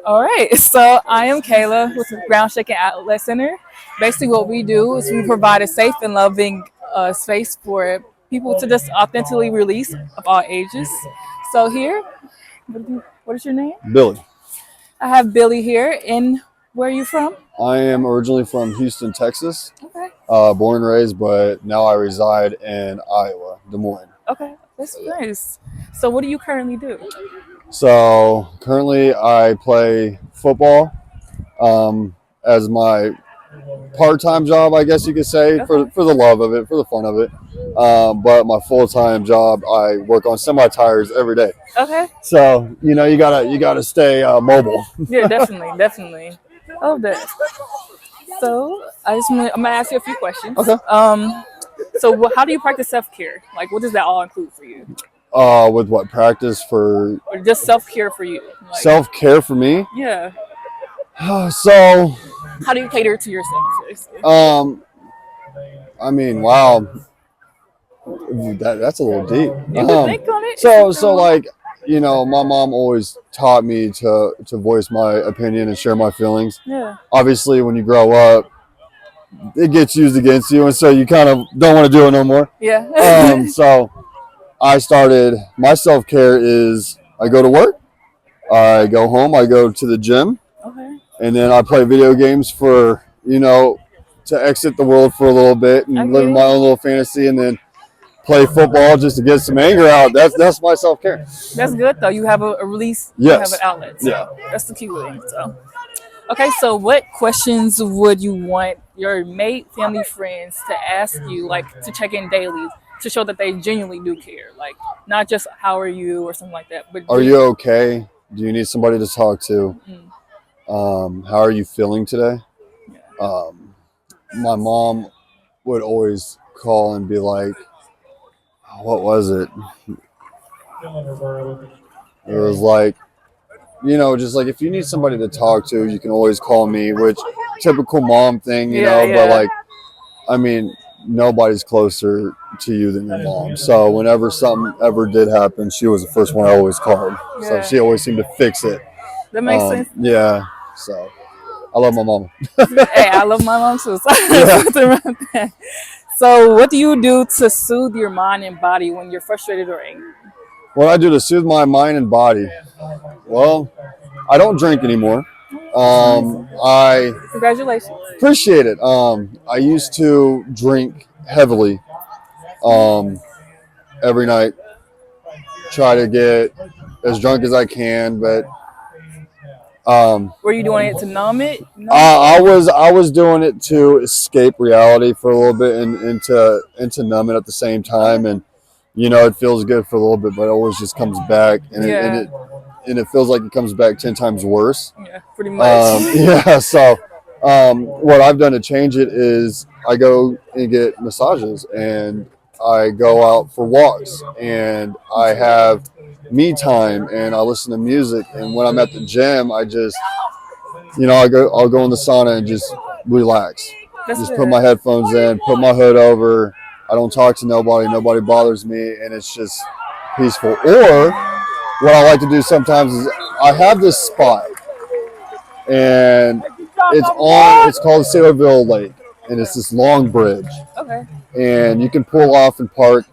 All right, so I am Kayla with the Ground Shaking Outlet Center. Basically, what we do is we provide a safe and loving space for people to just authentically release of all ages. So here, what is your name? Billy. I have Billy here. And where are you from? I am originally from Houston, Texas, Okay. born and raised, but now I reside in Iowa, Des Moines. Okay, that's nice. So what do you currently do? So currently I play football as my part-time job, I guess you could say, Okay. for the love of it, for the fun of it. But my full-time job, I work on semi-tires every day. Okay. So you gotta stay mobile. Yeah, definitely, definitely. I love that. So I'm gonna ask you a few questions. Okay. So how do you practice self care? Like, what does that all include for you? With what practice for Or just self care for you? Like, self-care for me? yeah. So How do you cater to yourself? Basically? I mean, wow, that's a little deep. You can think on it. So like, my mom always taught me to voice my opinion and share my feelings. Yeah. Obviously, when you grow up, it gets used against you, and so you kind of don't want to do it no more. Yeah. So I started my self care is I go to work, I go home, I go to the gym, Okay. and then I play video games for to exit the world for a little bit I and get live it. my own little fantasy, and then play football just to get some anger out. That's my self care. That's good though. You have a release. You have an Yes. outlet. So Yeah. that's the key thing. So. Okay, so what questions would you want your mate, family, friends to ask you, like to check in daily, to show that they genuinely do care, like not just how are you or something like that, but Are you okay? Do you need somebody to talk to? How are you feeling today? Yeah. My mom would always call and be like, "What was it?" It was like, just like if you need somebody to talk to, you can always call me, which typical mom thing, Yeah, but yeah. like, I mean, nobody's closer to you than your mom. So whenever something ever did happen, she was the first one I always called. So Yeah. she always seemed to fix it. That makes sense. Yeah. So I love my mom. Hey, I love my mom too. So, Yeah. nothing wrong with that. So what do you do to soothe your mind and body when you're frustrated or angry? What I do to soothe my mind and body? Well, I don't drink anymore. I Congratulations. appreciate it. I used to drink heavily every night, try to get as drunk as I can, but Were you doing it to numb it? I was doing it to escape reality for a little bit and to numb it at the same time, and it feels good for a little bit, but it always just comes back, and Yeah. it feels like it comes back 10 times worse. Yeah, pretty much. Yeah, so what I've done to change it is I go and get massages, and I go out for walks, and I have me time, and I listen to music, and when I'm at the gym, I just I'll go in the sauna and just relax. That's Just good. put my headphones in, put my hood over. I don't talk to nobody bothers me, and it's just peaceful. Or what I like to do sometimes is I have this spot, and it's called Sailorville Lake, and it's this long bridge, Okay. and you can pull off and park,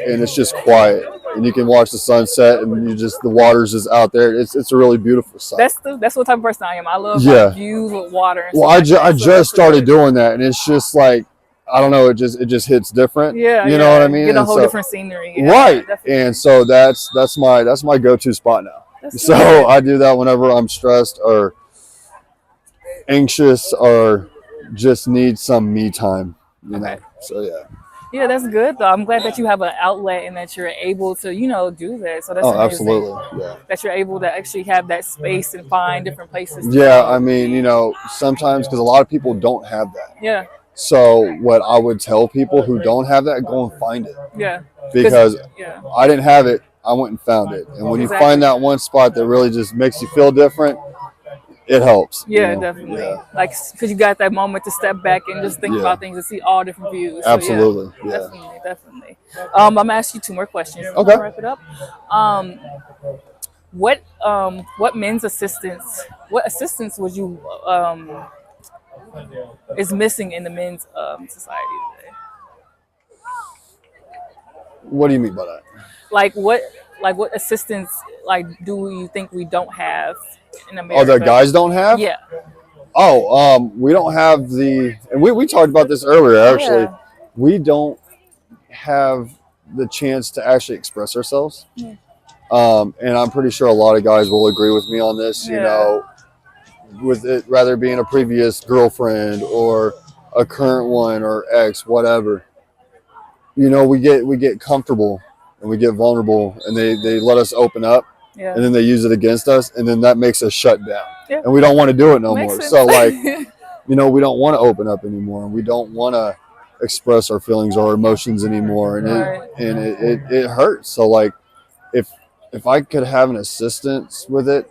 and it's just quiet, and you can watch the sunset, and the water's just out there. It's a really beautiful sight. That's what type of person I am. I love Yeah. like, views with water. And Well, stuff like I that. So just that's started good. doing that, and it's just like I don't know, it just hits different. Yeah, You know what I mean? Get a And whole so- different scenery. Yeah, Right, definitely. and so that's my go-to spot now. That's So good. I do that whenever I'm stressed or anxious or just need some me time. Okay. So yeah. Yeah, that's good though. I'm glad that you have an outlet and that you're able to, do that. So that's Oh, amazing. absolutely. Yeah. That you're able to actually have that space and find different places. To Yeah, go. I mean, sometimes because a lot of people don't have that. Yeah, So what I would tell people who don't have that, go and find it. yeah. Because yeah, I didn't have it, I went and found it. And when you Exactly. find that one spot that really just makes you feel different, it helps. yeah, definitely. Yeah. Like, because you got that moment to step back and just think Yeah. about things and see all different views. So, Absolutely. Yeah. Definitely. I'm gonna ask you two more questions. Okay. To wrap it up. what men's assistance? What assistance would you is missing in the men's society today? What do you mean by that? Like what assistance like do you think we don't have in Oh, America? that guys don't have? Yeah. Oh, we don't have and we talked about this earlier, actually. Yeah. We don't have the chance to actually express ourselves. Yeah. And I'm pretty sure a lot of guys will agree with me on this, you Yeah. know, with it rather being a previous girlfriend or a current one or ex, whatever. You know, we get comfortable and we get vulnerable and they let us open up Yeah. and then they use it against us and then that makes us shut down. Yeah. And we don't want to do it no Makes more. sense. So like, you know, we don't want to open up anymore and we don't want to express our feelings or emotions anymore and Right. it hurts. So like if I could have an assistance with it,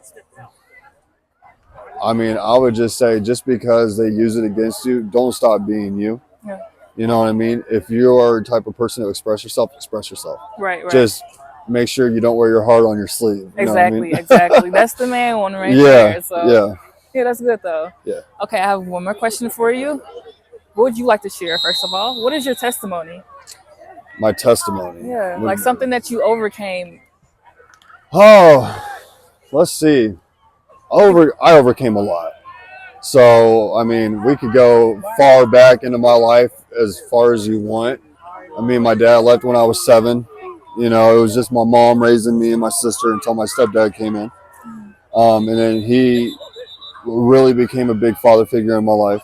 I mean, I would just say just because they use it against you, don't stop being you. Yeah. You know what I mean? If you are the type of person to express yourself, express yourself. Right. Just make sure you don't wear your heart on your sleeve. You know what I Exactly. mean? Exactly. That's the main one right Yeah, there. So yeah. yeah, that's good though. Yeah. Okay, I have one more question for you. What would you like to share first of all? What is your testimony? My testimony. Yeah, like something that you overcame. Oh, let's see. I overcame a lot. So, I mean, we could go far back into my life as far as you want. I mean, my dad left when I was 7. You know, it was just my mom raising me and my sister until my stepdad came in. And then he really became a big father figure in my life.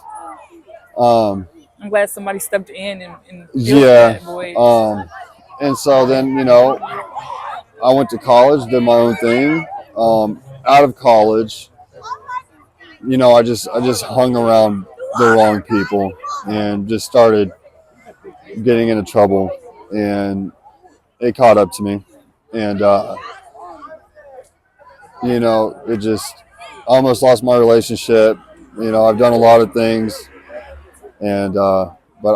I'm glad somebody stepped in and filled Yeah. that void. And so then, you know, I went to college, did my own thing. Out of college, you know, I just hung around the wrong people and just started getting into trouble, and it caught up to me, and you know, it just almost lost my relationship. You know, I've done a lot of things, and but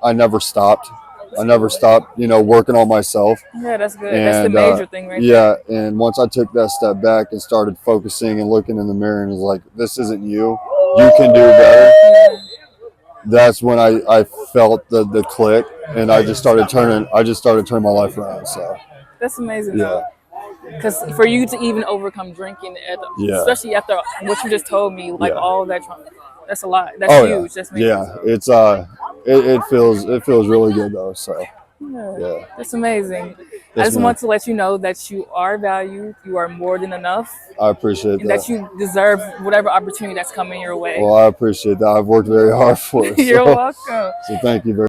I never stopped. I never stopped, you know, working on myself. Yeah, that's good. That's the And major thing right yeah, and once I took that step back and started focusing and looking in the mirror and was like, this isn't you. You can do better. there. That's when I felt the click, and I just started turning my life around. So That's amazing yeah, though. Because for you to even overcome drinking, Yeah. especially after what you just told me, like Yeah. all of that trauma, that's a lot. That's oh huge. That's amazing. yeah, it's it feels really good though. So Yeah. yeah, That's amazing. I Yes, just ma'am. want to let you know that you are valued, you are more than enough, I appreciate and that. that you deserve whatever opportunity that's coming your way. Well, I appreciate that. I've worked very hard for it. You're so, welcome. so thank you very